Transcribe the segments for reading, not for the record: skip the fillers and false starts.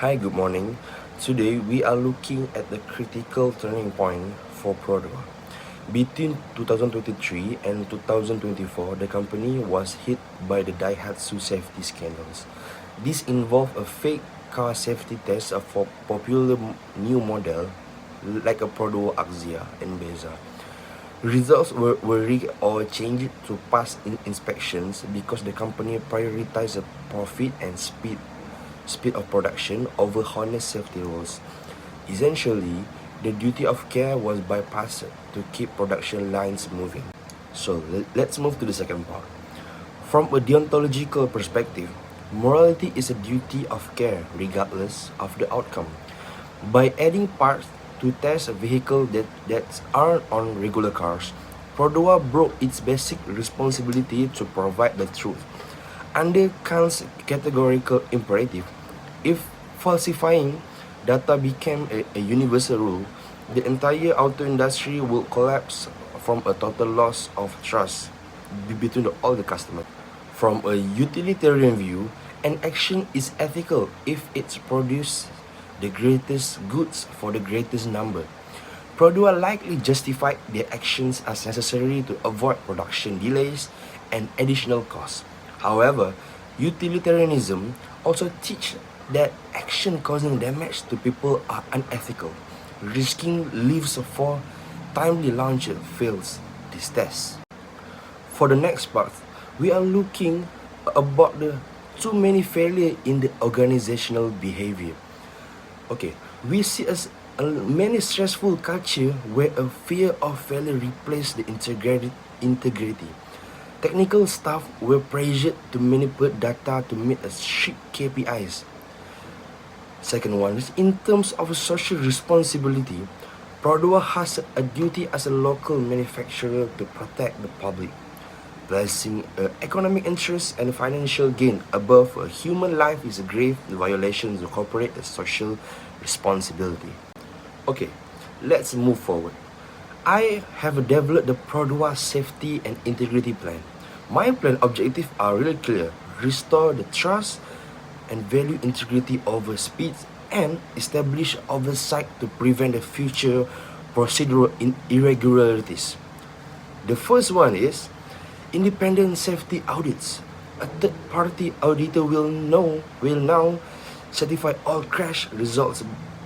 Hi, good morning. Today we are looking at the critical turning point for Prodwa. Between 2023 and 2024, the company was hit by the Daihatsu safety scandals. This involved a fake car safety test for popular new model like a Prodwa Axia and Beza. Results were rigged or changed to pass inspections because the company prioritized profit and speed of production over honest safety rules. Essentially, the duty of care was bypassed to keep production lines moving. So let's move to the second part. From a deontological perspective, morality is a duty of care regardless of the outcome. By adding parts to test a vehicle that aren't on regular cars, Prodwa broke its basic responsibility to provide the truth. Under Kant's categorical imperative, if falsifying data became a universal rule, the entire auto industry would collapse from a total loss of trust between all the customers. From a utilitarian view, an action is ethical if it produces the greatest goods for the greatest number. Prodwa likely justified their actions as necessary to avoid production delays and additional costs. However, utilitarianism also teaches that action causing damage to people are unethical. Risking lives for timely launch fails this test. For the next part, we are looking about the too many failure in the organizational behavior. Okay, we see many stressful culture where a fear of failure replaced the integrity. Technical staff were pressured to manipulate data to meet a strict KPIs. Second one is in terms of social responsibility, Prodwa has a duty as a local manufacturer to protect the public, placing economic interest and financial gain above a human life is a grave violation to corporate social responsibility. Okay, let's move forward. I have developed the Prodwa safety and integrity plan. My plan objectives are really clear: restore the trust and value integrity over speed and establish oversight to prevent the future procedural irregularities. The first one is independent safety audits. A third-party auditor will now certify all crash results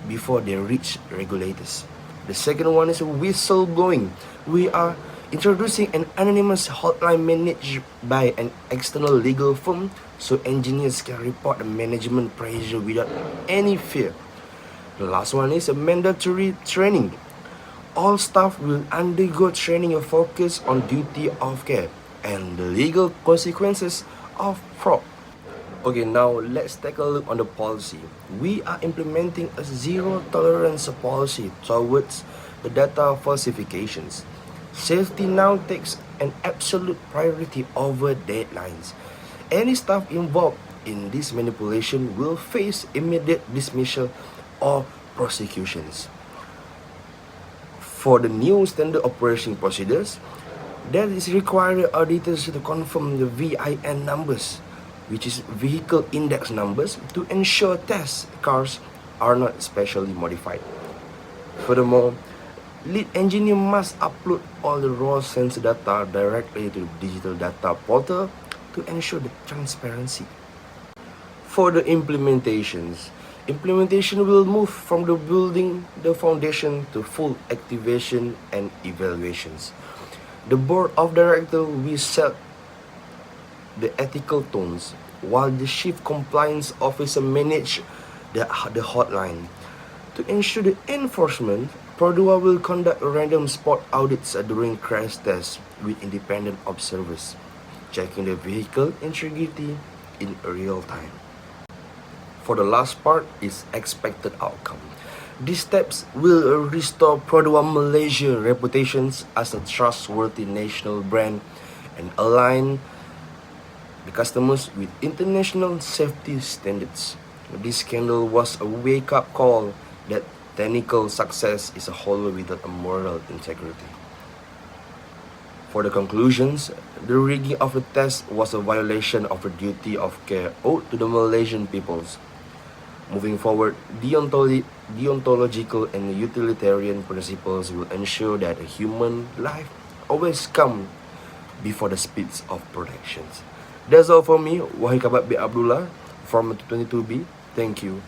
before they reach regulators. The second one is whistleblowing. We are introducing an anonymous hotline managed by an external legal firm so engineers can report the management pressure without any fear. The last one is a mandatory training. All staff will undergo training and focus on duty of care and the legal consequences of fraud. Okay, now let's take a look on the policy. We are implementing a zero tolerance policy towards the data falsifications. Safety now takes an absolute priority over deadlines. Any staff involved in this manipulation will face immediate dismissal or prosecutions. For the new standard operation procedures, that is required auditors to confirm the VIN numbers, which is vehicle index numbers, to ensure test cars are not specially modified. Furthermore, lead engineer must upload all the raw sensor data directly to the digital data portal to ensure the transparency. For the implementation will move from the building the foundation to full activation and evaluations. The board of directors will set the ethical tones, while the chief compliance officer manage the hotline. To ensure the enforcement, Prodwa will conduct random spot audits during crash tests with independent observers, checking the vehicle integrity in real time. For the last part is expected outcome. These steps will restore Prodwa Malaysia reputations as a trustworthy national brand and align the customers with international safety standards. This scandal was a wake-up call that technical success is a hollow without a moral integrity. For the conclusions, the rigging of the test was a violation of the duty of care owed to the Malaysian peoples. Moving forward, deontological and utilitarian principles will ensure that a human life always come before the speeds of protections. That's all for me, Wahai Kabat bin Abdullah from 22B. Thank you.